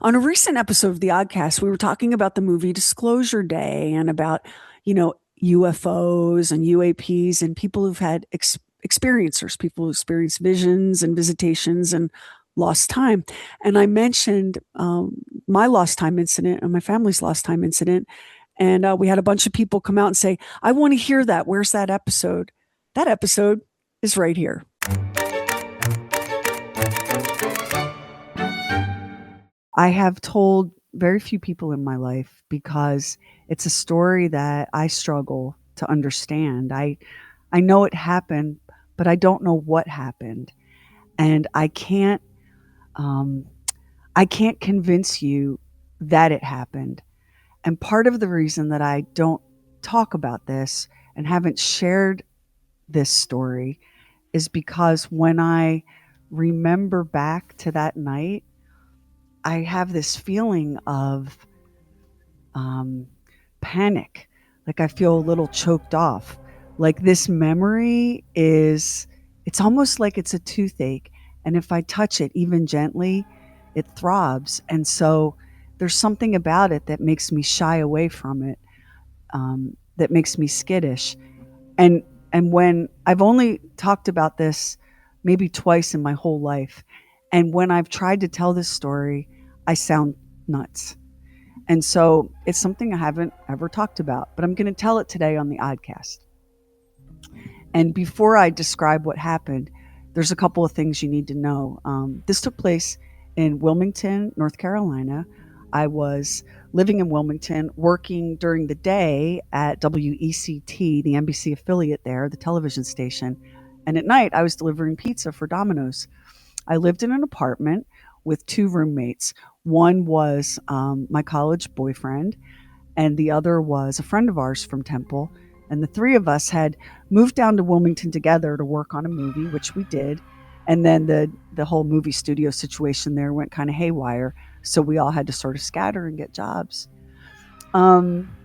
On a recent episode of the Oddcast, we were talking about the movie Disclosure Day and about, UFOs and UAPs and people who've had experiencers, people who experience visions and visitations and lost time. And I mentioned my lost time incident and my family's lost time incident. And we had a bunch of people come out and say, I want to hear that. Where's that episode? That episode is right here. I have told very few people in my life because it's a story that I struggle to understand. I know it happened, but I don't know what happened, and um, I can't convince you that it happened. And part of the reason that I don't talk about this and haven't shared this story is because when I remember back to that night, I have this feeling of um, panic. Like I feel a little choked off. Like this memory it's almost like it's a toothache. And if I touch it even gently, it throbs. And so there's something about it that makes me shy away from it, that makes me skittish. And, and when I've only talked about this maybe twice in my whole life, and when I've tried to tell this story, I sound nuts. And so it's something I haven't ever talked about, but I'm going to tell it today on the Oddcast. And before I describe what happened, there's a couple of things you need to know. This took place in Wilmington, North Carolina. I was living in Wilmington, working during the day at WECT, the NBC affiliate there, the television station. And at night, I was delivering pizza for Domino's. I lived in an apartment with two roommates. One was my college boyfriend, and the other was a friend of ours from Temple. And the three of us had moved down to Wilmington together to work on a movie, which we did. And then the whole movie studio situation there went kind of haywire. So we all had to sort of scatter and get jobs. Um,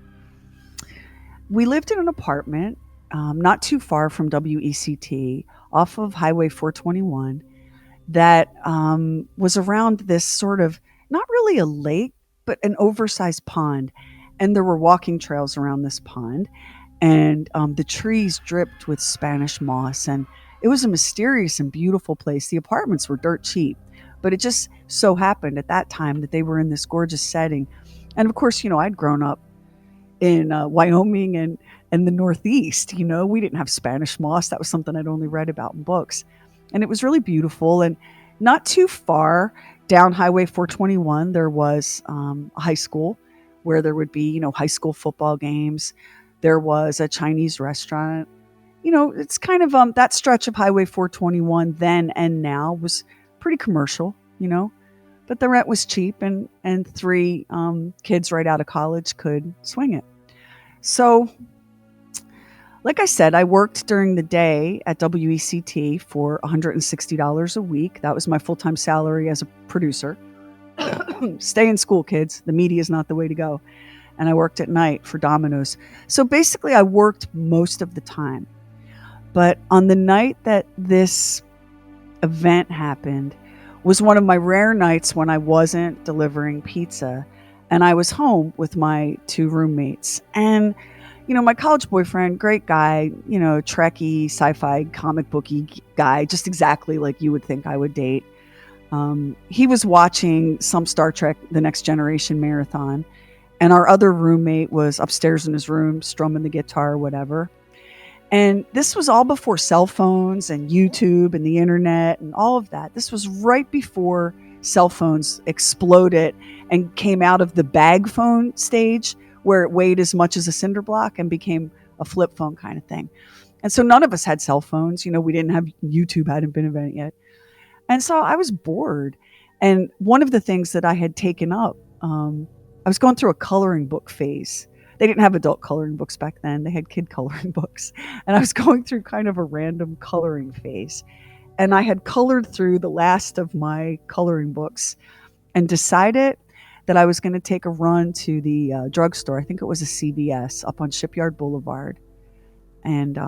we lived in an apartment not too far from WECT off of Highway 421 that was around this sort of not really a lake, but an oversized pond. And there were walking trails around this pond, and the trees dripped with Spanish moss. And it was a mysterious and beautiful place. The apartments were dirt cheap, but it just so happened at that time that they were in this gorgeous setting. And of course, I'd grown up in Wyoming and the Northeast. We didn't have Spanish moss. That was something I'd only read about in books. And it was really beautiful. And not too far down Highway 421, there was a high school where there would be, high school football games. There was a Chinese restaurant. It's kind of that stretch of Highway 421 then and now was pretty commercial, but the rent was cheap, and three kids right out of college could swing it. So, like I said, I worked during the day at WECT for $160 a week. That was my full-time salary as a producer. Stay in school, kids. The media is not the way to go. And I worked at night for Domino's. So basically, I worked most of the time. But on the night that this event happened was one of my rare nights when I wasn't delivering pizza, and I was home with my two roommates. And my college boyfriend, great guy, Trekkie, sci-fi, comic booky guy, just exactly like you would think I would date. He was watching some Star Trek The Next Generation marathon, and our other roommate was upstairs in his room strumming the guitar or whatever. And this was all before cell phones and YouTube and the internet and all of that. This was right before cell phones exploded and came out of the bag phone stage, where it weighed as much as a cinder block and became a flip phone kind of thing. And so none of us had cell phones. We didn't have YouTube, hadn't been invented yet. And so I was bored. And one of the things that I had taken up, I was going through a coloring book phase. They didn't have adult coloring books back then. They had kid coloring books. And I was going through kind of a random coloring phase. And I had colored through the last of my coloring books and decided that I was going to take a run to the drugstore. I think it was a CVS up on Shipyard Boulevard, and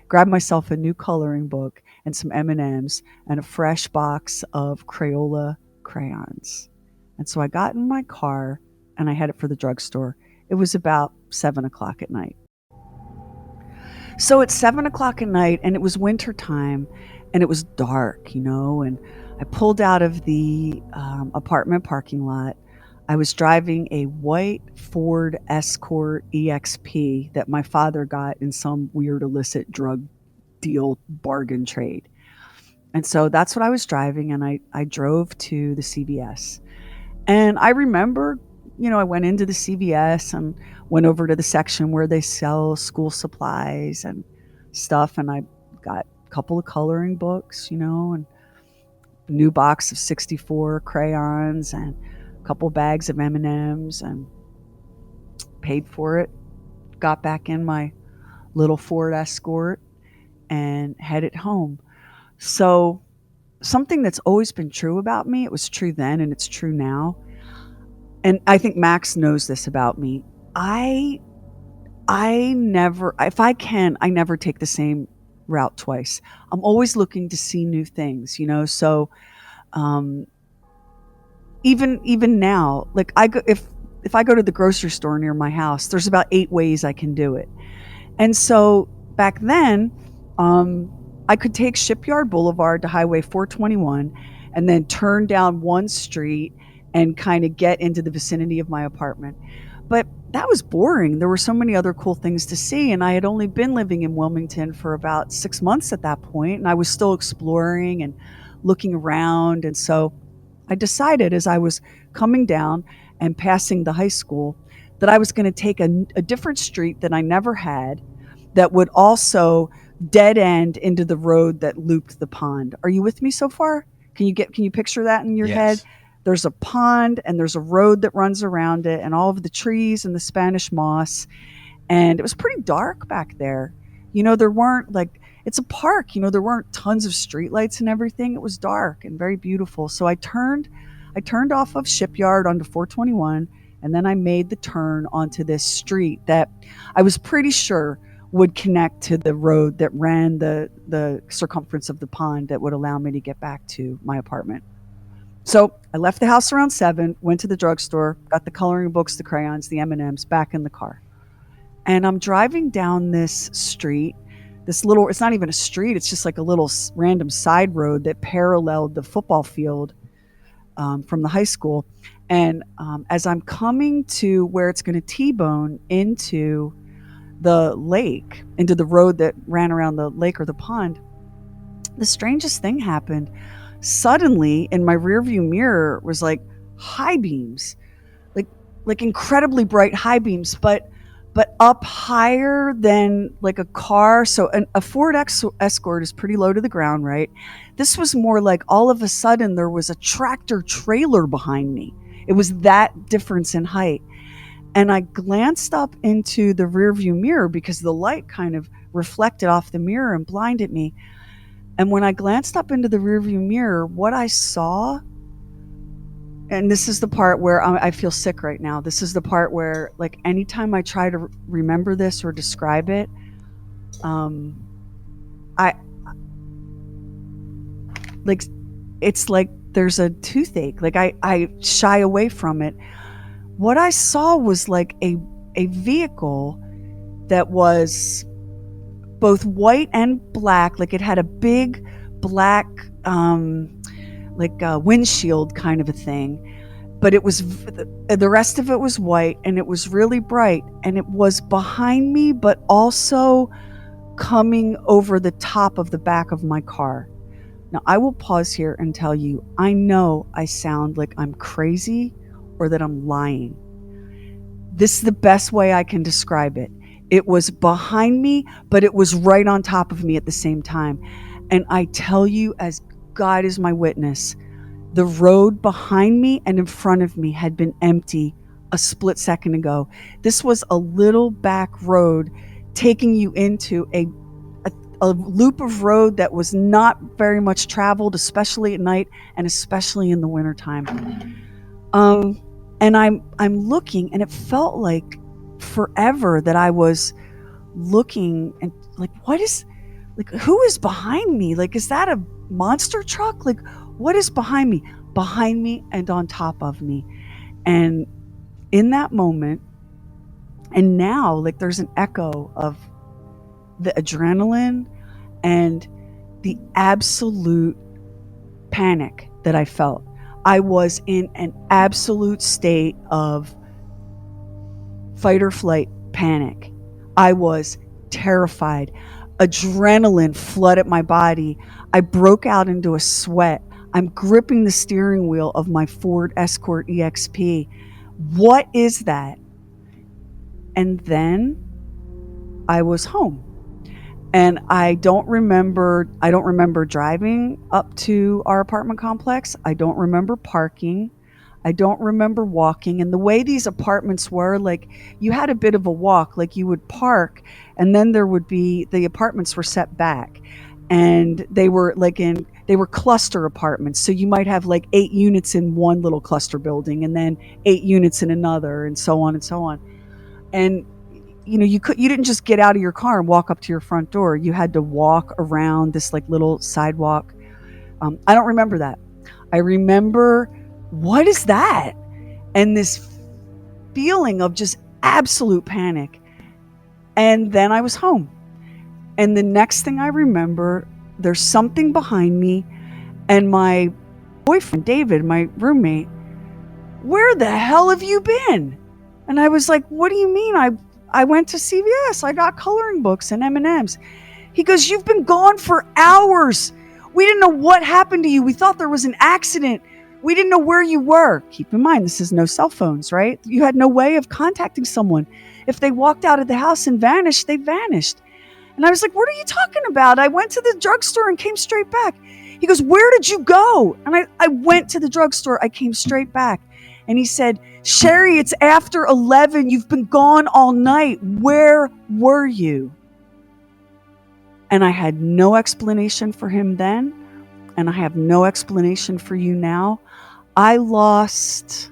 grab myself a new coloring book and some M&Ms and a fresh box of Crayola crayons. And so I got in my car and I headed for the drugstore. It was about 7 o'clock at night. So it's 7 o'clock at night and it was winter time and it was dark, and I pulled out of the apartment parking lot. I was driving a white Ford Escort EXP that my father got in some weird illicit drug deal bargain trade. And so that's what I was driving, and I drove to the CVS. And I remember, I went into the CVS and went over to the section where they sell school supplies and stuff. And I got a couple of coloring books, and a new box of 64 crayons and a couple bags of M&Ms and paid for it. Got back in my little Ford Escort and headed home. So something that's always been true about me, it was true then and it's true now. And I think Max knows this about me. I never, if I can, I never take the same route twice. I'm always looking to see new things, So, um, even now, like if I go to the grocery store near my house, there's about 8 ways I can do it. And so back then, I could take Shipyard Boulevard to Highway 421 and then turn down one street and kind of get into the vicinity of my apartment. But that was boring. There were so many other cool things to see. And I had only been living in Wilmington for about 6 months at that point, and I was still exploring and looking around. And so I decided as I was coming down and passing the high school that I was going to take a different street that I never had that would also dead end into the road that looped the pond. Are you with me so far? Can you picture that in your head? Yes. There's a pond and there's a road that runs around it and all of the trees and the Spanish moss. And it was pretty dark back there. There weren't it's a park, there weren't tons of streetlights and everything. It was dark and very beautiful. So I turned off of Shipyard onto 421, and then I made the turn onto this street that I was pretty sure would connect to the road that ran the circumference of the pond that would allow me to get back to my apartment. So I left the house around 7, went to the drugstore, got the coloring books, the crayons, the M&Ms, back in the car. And I'm driving down this street, it's not even a street, it's just like a little random side road that paralleled the football field from the high school. And as I'm coming to where it's going to T-bone into the lake, into the road that ran around the lake or the pond, the strangest thing happened. Suddenly, in my rearview mirror was like high beams, like incredibly bright high beams, but up higher than like a car. So a Ford Escort is pretty low to the ground, right? This was more like all of a sudden there was a tractor trailer behind me. It was that difference in height. And I glanced up into the rearview mirror because the light kind of reflected off the mirror and blinded me. And when I glanced up into the rearview mirror, what I saw, and this is the part where I feel sick right now. This is the part where, like, anytime I try to remember this or describe it, I like it's like there's a toothache. Like I shy away from it. What I saw was like a vehicle that was both white and black. Like it had a big black like a windshield kind of a thing, but it was the rest of it was white and it was really bright, and it was behind me but also coming over the top of the back of my car. Now I will pause here and tell you, I know I sound like I'm crazy or that I'm lying. This is the best way I can describe it. It was behind me, but it was right on top of me at the same time. And I tell you, as God is my witness, the road behind me and in front of me had been empty a split second ago. This was a little back road taking you into a loop of road that was not very much traveled, especially at night and especially in the wintertime. And I'm looking, and it felt like forever that I was looking and like, who is behind me? Like, is that a monster truck? Like, what is behind me? behind me and on top of me. And in that moment, and now, like, there's an echo of the adrenaline and the absolute panic that I felt. I was in an absolute state of fight or flight panic. I was terrified. Adrenaline flooded my body. I broke out into a sweat. I'm gripping the steering wheel of my Ford Escort EXP. What is that? And then I was home. And I don't remember driving up to our apartment complex. I don't remember parking. I don't remember walking. And the way these apartments were, like, you had a bit of a walk, like you would park and then there would be, the apartments were set back and they were cluster apartments. So you might have like 8 units in one little cluster building and then 8 units in another, and so on and so on. And you didn't just get out of your car and walk up to your front door. You had to walk around this like little sidewalk. I don't remember that. I remember, what is that? And this feeling of just absolute panic. And then I was home. And the next thing I remember, there's something behind me, and my boyfriend, David, my roommate, where the hell have you been? And I was like, what do you mean? I went to CVS. I got coloring books and M&Ms. He goes, you've been gone for hours. We didn't know what happened to you. We thought there was an accident. We didn't know where you were. Keep in mind, this is no cell phones, right? You had no way of contacting someone. If they walked out of the house and vanished, they vanished. And I was like, what are you talking about? I went to the drugstore and came straight back. He goes, where did you go? And I went to the drugstore. I came straight back. And he said, Sheri, it's after 11. You've been gone all night. Where were you? And I had no explanation for him then. And I have no explanation for you now. I lost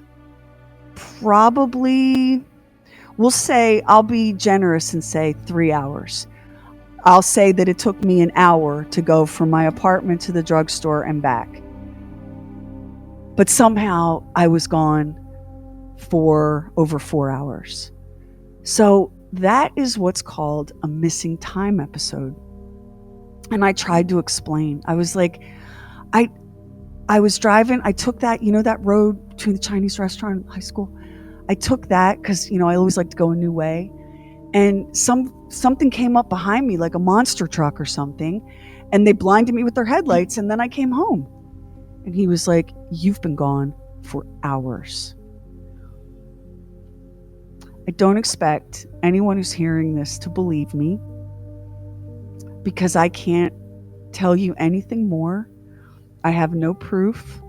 probably, I'll be generous and say 3 hours. I'll say that it took me an hour to go from my apartment to the drugstore and back. But somehow I was gone for over 4 hours. So that is what's called a missing time episode. And I tried to explain. I was like, I was driving. I took that, that road between the Chinese restaurant and high school. I took that because, I always like to go a new way. And something came up behind me, like a monster truck or something. And they blinded me with their headlights. And then I came home. And he was like, you've been gone for hours. I don't expect anyone who's hearing this to believe me, because I can't tell you anything more. I have no proof.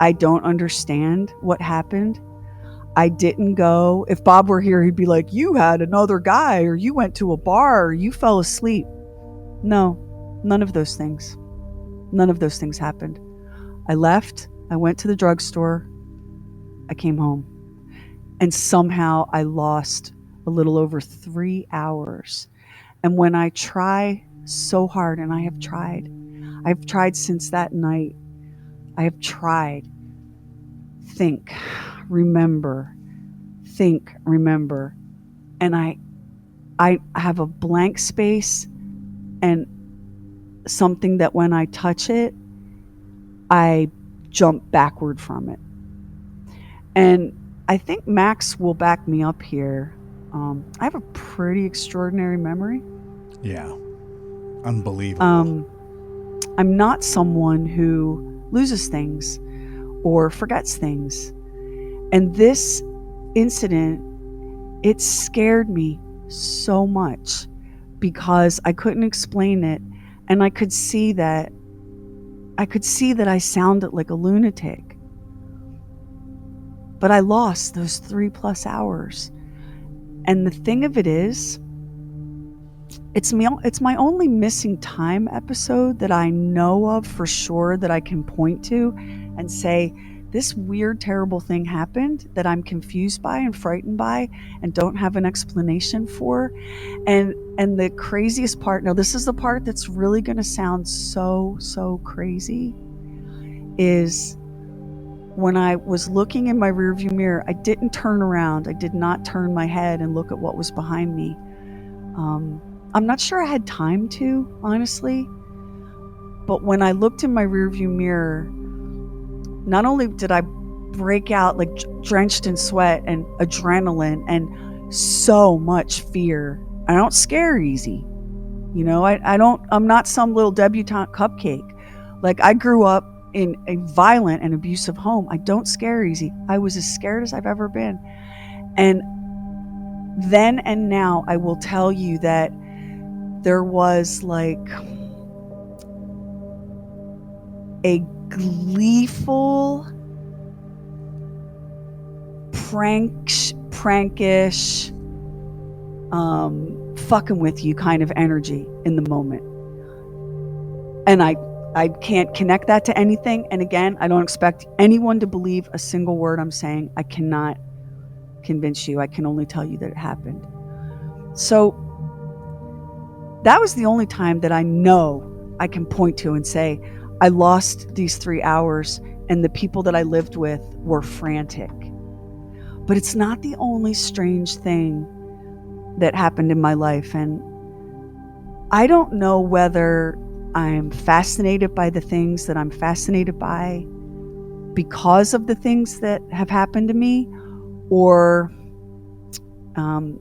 I don't understand what happened. I didn't go. If Bob were here, he'd be like, you had another guy, or you went to a bar, or you fell asleep. No, none of those things. None of those things happened. I left. I went to the drugstore. I came home. And somehow I lost a little over 3 hours. And when I try so hard, and I've tried since that night, I have tried, think, remember. And I have a blank space and something that when I touch it, I jump backward from it. And I think Max will back me up here. I have a pretty extraordinary memory. Yeah. Unbelievable. I'm not someone who loses things or forgets things. And this incident, it scared me so much because I couldn't explain it. And I could see that I sounded like a lunatic. But I lost those 3+ hours. And the thing of it is, it's my only missing time episode that I know of for sure, that I can point to and say, this weird, terrible thing happened that I'm confused by and frightened by and don't have an explanation for. And the craziest part, now this is the part that's really going to sound so crazy, is When I was looking in my rearview mirror, I didn't turn around. I did not turn my head and look at what was behind me. Um, I'm not sure I had time to, honestly, but when I looked in my rearview mirror, not only did I break out like drenched in sweat and adrenaline and so much fear. I don't scare easy. You know, I'm not some little debutante cupcake. Like, I grew up in a violent and abusive home. I don't scare easy. I was as scared as I've ever been. And then and now I will tell you that there was like a gleeful, prankish, fucking with you kind of energy in the moment. And I can't connect that to anything. And again, I don't expect anyone to believe a single word I'm saying. I cannot convince you. I can only tell you that it happened. So that was the only time that I know I can point to and say, I lost these 3 hours and the people that I lived with were frantic. But it's not the only strange thing that happened in my life. And I don't know whether I'm fascinated by the things that I'm fascinated by because of the things that have happened to me, or um,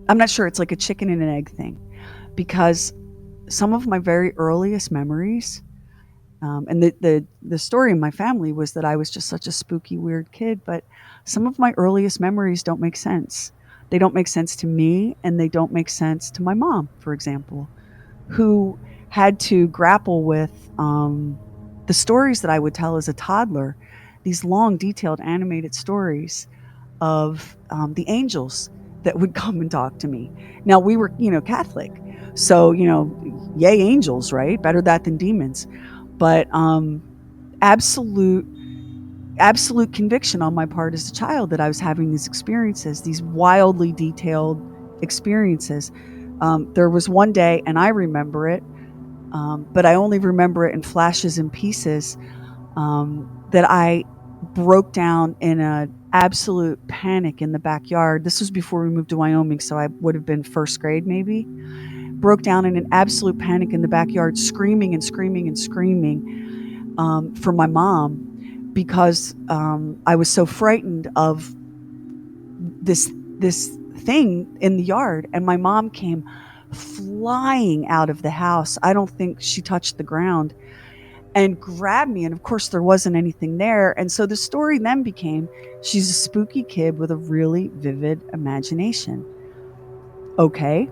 I'm not sure. It's like a chicken and an egg thing, because some of my very earliest memories, and the story in my family was that I was just such a spooky, weird kid. But some of my earliest memories don't make sense. They don't make sense to me, and they don't make sense to my mom, for example, who had to grapple with the stories that I would tell as a toddler, these long, detailed, animated stories of the angels that would come and talk to me. Now, we were, Catholic. So, yay, angels, right? Better that than demons. But absolute, absolute conviction on my part as a child that I was having these experiences, these wildly detailed experiences. There was one day, and I remember it, but I only remember it in flashes and pieces, that I broke down in an absolute panic in the backyard. This was before we moved to Wyoming, so I would have been first grade maybe. Broke down in an absolute panic in the backyard, screaming and screaming and screaming, for my mom, because I was so frightened of this thing in the yard. And my mom came flying out of the house. I don't think she touched the ground, and grabbed me. And of course, there wasn't anything there. And so the story then became, she's a spooky kid with a really vivid imagination. Okay,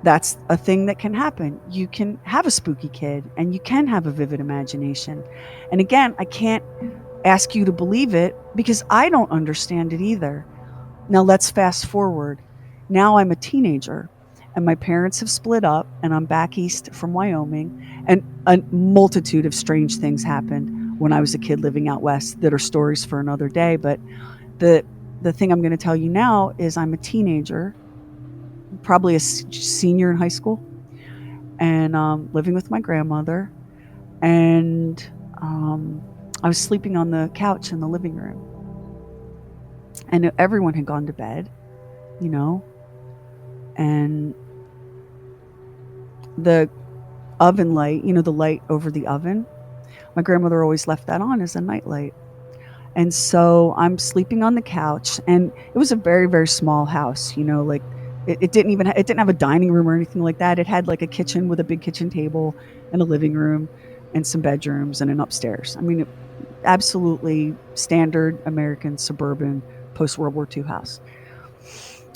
that's a thing that can happen. You can have a spooky kid and you can have a vivid imagination. And again, I can't ask you to believe it because I don't understand it either. Now let's fast forward. Now I'm a teenager and my parents have split up and I'm back east from Wyoming, and a multitude of strange things happened when I was a kid living out west that are stories for another day. But the the thing I'm going to tell you now is I'm a teenager, probably a senior in high school, and living with my grandmother, and I was sleeping on the couch in the living room, and everyone had gone to bed, you know, and the oven light, the light over the oven, my grandmother always left that on as a nightlight. And so I'm sleeping on the couch, and it was a very, very small house, like it didn't even, it didn't have a dining room or anything like that. It had like a kitchen with a big kitchen table and a living room and some bedrooms and an upstairs. I mean, absolutely standard American suburban post World War II house.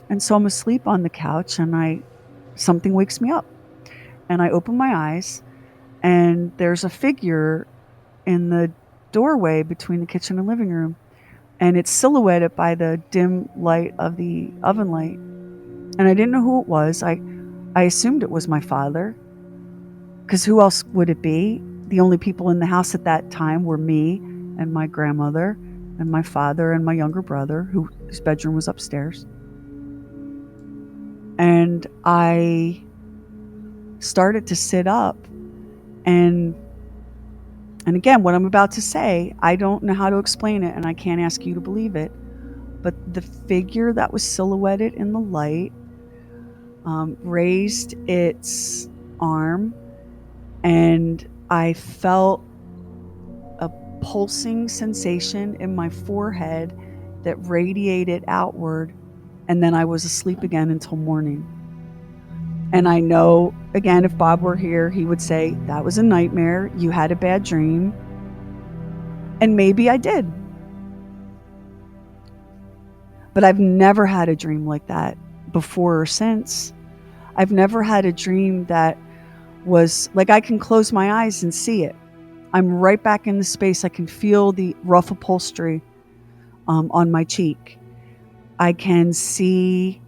And so I'm asleep on the couch, and something wakes me up, and I open my eyes, and there's a figure in the doorway between the kitchen and living room, and it's silhouetted by the dim light of the oven light. And I didn't know who it was. I assumed it was my father, because who else would it be? The only people in the house at that time were me and my grandmother and my father and my younger brother, whose bedroom was upstairs. And I started to sit up, and And again, what I'm about to say, I don't know how to explain it and I can't ask you to believe it. But the figure that was silhouetted in the light raised its arm, and I felt a pulsing sensation in my forehead that radiated outward. And then I was asleep again until morning. And I know, again, if Bob were here, he would say, that was a nightmare. You had a bad dream. And maybe I did. But I've never had a dream like that before or since. I've never had a dream that was like I can close my eyes and see it. I'm right back in the space. I can feel the rough upholstery on my cheek. I can see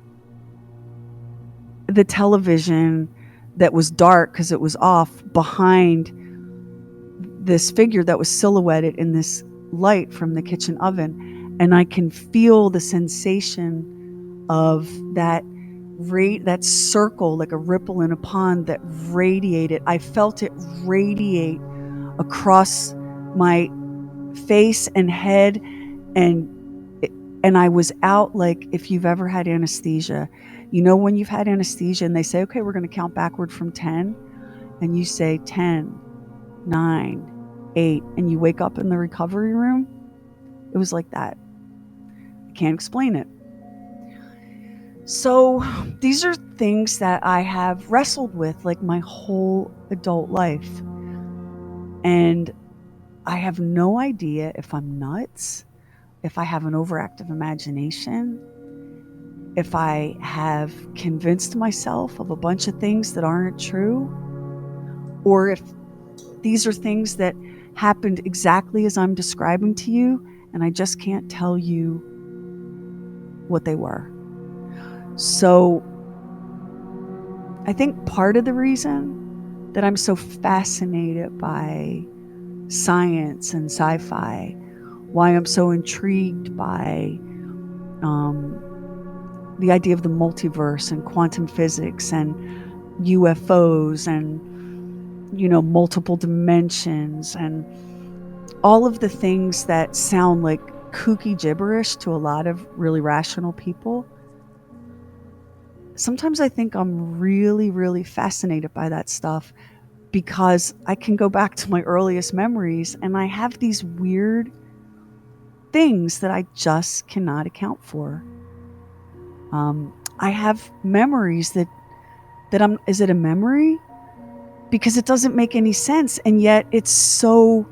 the television that was dark because it was off behind this figure that was silhouetted in this light from the kitchen oven. And I can feel the sensation of that circle, like a ripple in a pond that radiated. I felt it radiate across my face and head, and and I was out like if you've ever had anesthesia. You know when you've had anesthesia and they say, okay, we're going to count backward from 10, and you say 10, 9, 8, and you wake up in the recovery room? It was like that. I can't explain it. So these are things that I have wrestled with like my whole adult life. And I have no idea if I'm nuts, if I have an overactive imagination, if I have convinced myself of a bunch of things that aren't true, or if these are things that happened exactly as I'm describing to you, and I just can't tell you what they were. So I think part of the reason that I'm so fascinated by science and sci-fi, why I'm so intrigued by the idea of the multiverse and quantum physics and UFOs and, multiple dimensions and all of the things that sound like kooky gibberish to a lot of really rational people. Sometimes I think I'm really, really fascinated by that stuff because I can go back to my earliest memories and I have these weird things that I just cannot account for. I have memories is it a memory? Because it doesn't make any sense. And yet it's so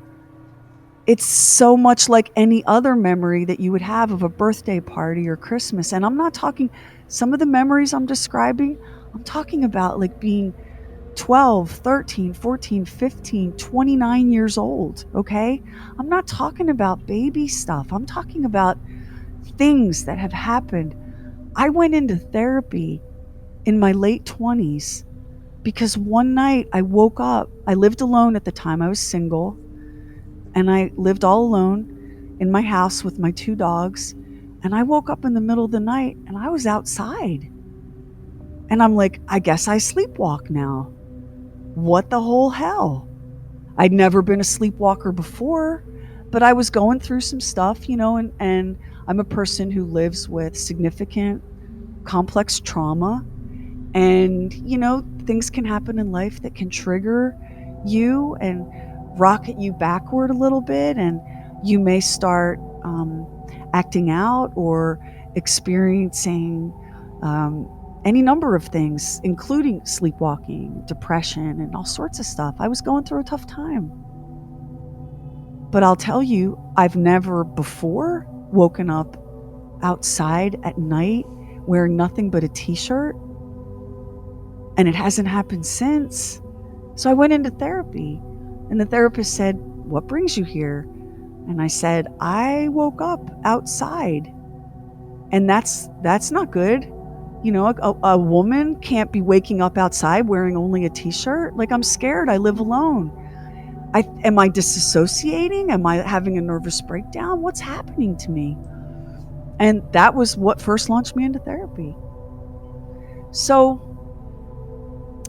much like any other memory that you would have of a birthday party or Christmas. And I'm not talking, some of the memories I'm describing, I'm talking about like being 12, 13, 14, 15, 29 years old, okay? I'm not talking about baby stuff. I'm talking about things that have happened. I went into therapy in my late 20s because one night I woke up. I lived alone at the time. I was single, and I lived all alone in my house with my 2 dogs. And I woke up in the middle of the night and I was outside. And I'm like, I guess I sleepwalk now. What the whole hell? I'd never been a sleepwalker before, but I was going through some stuff, and I'm a person who lives with significant complex trauma. And, things can happen in life that can trigger you and rocket you backward a little bit. And you may start acting out or experiencing any number of things, including sleepwalking, depression, and all sorts of stuff. I was going through a tough time. But I'll tell you, I've never before woken up outside at night wearing nothing but a t-shirt. And it hasn't happened since. So I went into therapy, and the therapist said, "What brings you here?" And I said, "I woke up outside." And that's not good. A woman can't be waking up outside wearing only a t-shirt. Like, I'm scared. I live alone. Am I disassociating? Am I having a nervous breakdown? What's happening to me? And that was what first launched me into therapy. So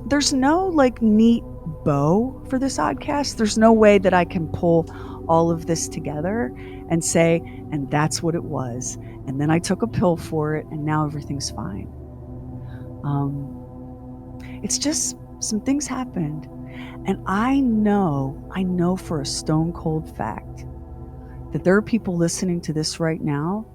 there's no like neat bow for this oddcast. There's no way that I can pull all of this together and say, and that's what it was. And then I took a pill for it, and now everything's fine. It's just some things happened. And I know for a stone cold fact that there are people listening to this right now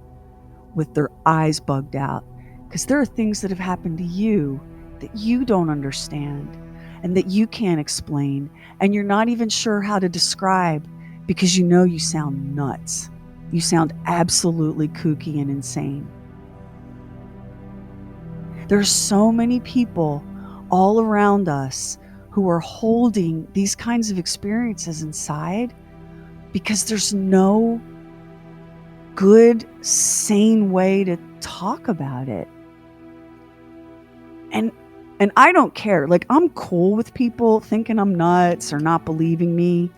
with their eyes bugged out, because there are things that have happened to you that you don't understand and that you can't explain, and you're not even sure how to describe, because you know you sound nuts. You sound absolutely kooky and insane. There's so many people all around us who are holding these kinds of experiences inside because there's no good, sane way to talk about it. And I don't care. Like, I'm cool with people thinking I'm nuts or not believing me.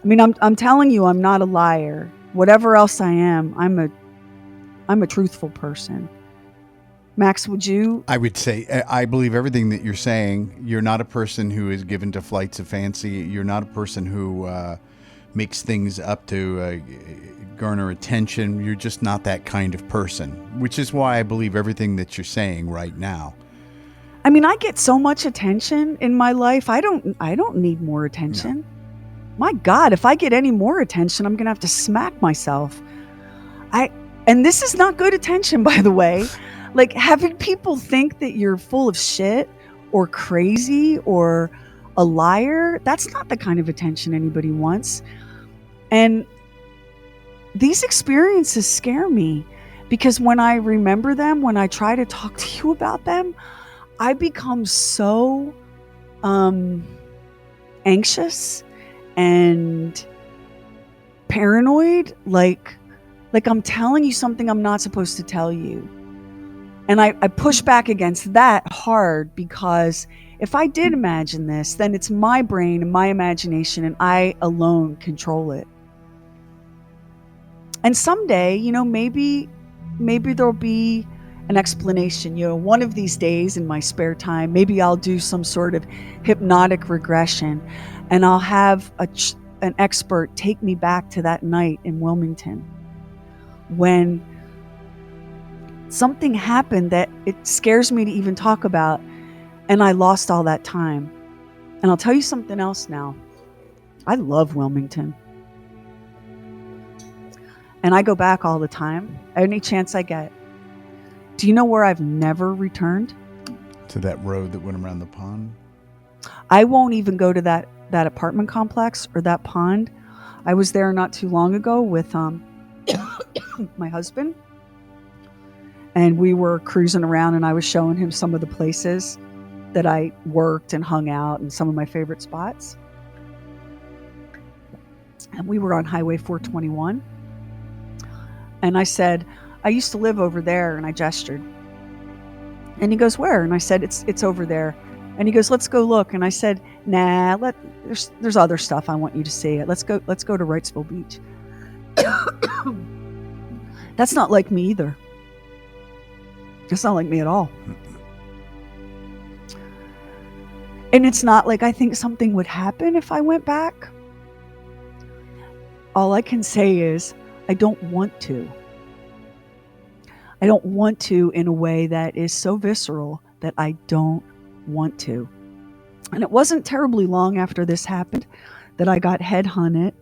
I mean, I'm telling you, I'm not a liar. Whatever else I am, I'm a truthful person. Max, would you? I would say I believe everything that you're saying. You're not a person who is given to flights of fancy. You're not a person who makes things up to garner attention. You're just not that kind of person, which is why I believe everything that you're saying right now. I mean, I get so much attention in my life. I don't need more attention. No. My God, if I get any more attention, I'm going to have to smack myself. And this is not good attention, by the way. Like, having people think that you're full of shit or crazy or a liar, that's not the kind of attention anybody wants. And these experiences scare me, because when I remember them, when I try to talk to you about them, I become so anxious and paranoid, like I'm telling you something I'm not supposed to tell you. And I push back against that hard, because if I did imagine this, then it's my brain and my imagination, and I alone control it. And someday, maybe there'll be an explanation. One of these days in my spare time, maybe I'll do some sort of hypnotic regression, and I'll have an expert take me back to that night in Wilmington when something happened that it scares me to even talk about, and I lost all that time. And I'll tell you something else now. I love Wilmington. And I go back all the time, any chance I get. Do you know where I've never returned? To that road that went around the pond? I won't even go to that apartment complex or that pond. I was there not too long ago with my husband. And we were cruising around, and I was showing him some of the places that I worked and hung out, and some of my favorite spots. And we were on Highway 421. And I said, I used to live over there, and I gestured. And he goes, where? And I said, it's over there. And he goes, let's go look. And I said, nah, there's other stuff I want you to see. Let's go to Wrightsville Beach. That's not like me either. It's not like me at all. And it's not like I think something would happen if I went back. All I can say is I don't want to. I don't want to in a way that is so visceral that I don't want to. And it wasn't terribly long after this happened that I got headhunted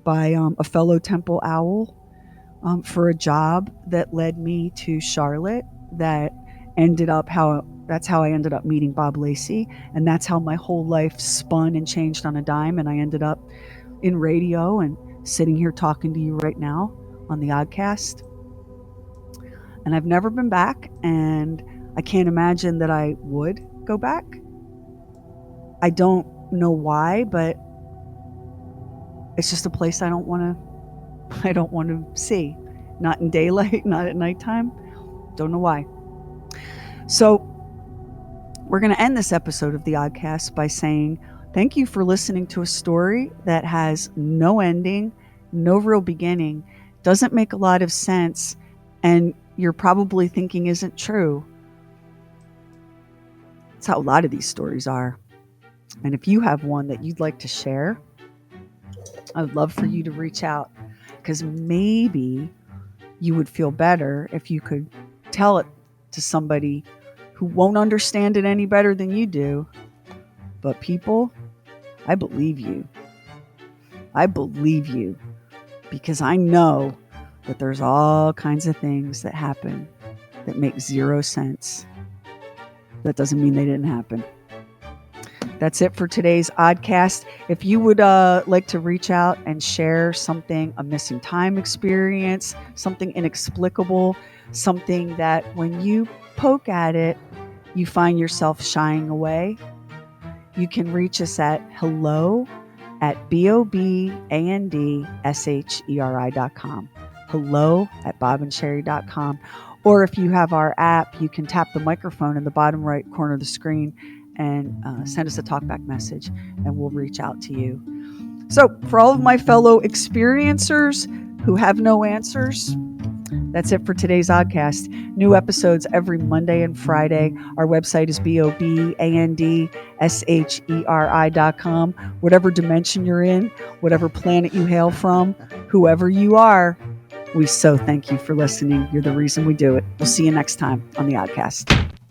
by a fellow Temple Owl for a job that led me to Charlotte. That's how I ended up meeting Bob Lacey, and that's how my whole life spun and changed on a dime, and I ended up in radio and sitting here talking to you right now on the Oddcast. And I've never been back, and I can't imagine that I would go back. I don't know why, but it's just a place I don't want to see. Not in daylight, not at nighttime. Don't know why. So we're going to end this episode of the Oddcast by saying thank you for listening to a story that has no ending, no real beginning, doesn't make a lot of sense, and you're probably thinking isn't true. That's how a lot of these stories are. And if you have one that you'd like to share, I would love for you to reach out, because maybe you would feel better if you could tell it to somebody who won't understand it any better than you do. But people, I believe you. I believe you, because I know that there's all kinds of things that happen that make zero sense. That doesn't mean they didn't happen. That's it for today's Oddcast. If you would like to reach out and share something, a missing time experience, something inexplicable, something that when you poke at it, you find yourself shying away, you can reach us at hello@bobandssheri.com. Hello@bobandssheri.com. Or if you have our app, you can tap the microphone in the bottom right corner of the screen and send us a talkback message, and we'll reach out to you. So, for all of my fellow experiencers who have no answers, that's it for today's Oddcast. New episodes every Monday and Friday. Our website is bobandssheri.com. Whatever dimension you're in, whatever planet you hail from, whoever you are, we so thank you for listening. You're the reason we do it. We'll see you next time on the Oddcast.